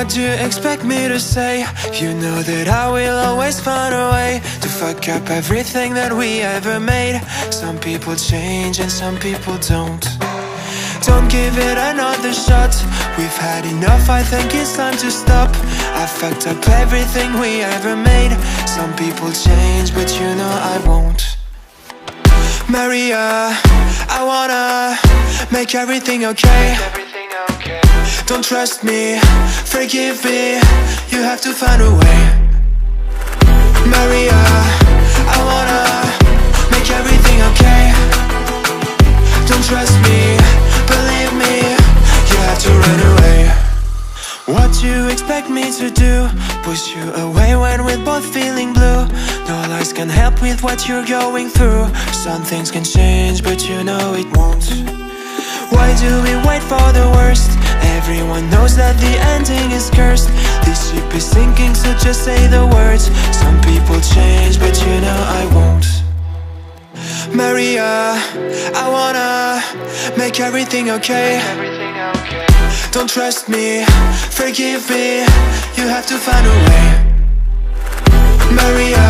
What do you expect me to say? You know that I will always find a way to fuck up everything that we ever made. Some people change and some people don't. Don't give it another shot. We've had enough, I think it's time to stop. I fucked up everything we ever made. Some people change, but you know I won't. Maria, I wanna make everything okay. Don't trust me, forgive me, you have to find a way. Maria, I wanna make everything okay. Don't trust me, believe me, you have to run away. What you expect me to do? Push you away when we're both feeling blue. No lies can help with what you're going through. Some things can change, but you know it won't. Why do we wait for the worst? Everyone knows that the ending is cursed. This ship is sinking, so just say the words. Some people change, but you know I won't. Maria, I wanna make everything okay. Don't trust me, forgive me, you have to find a way. Maria,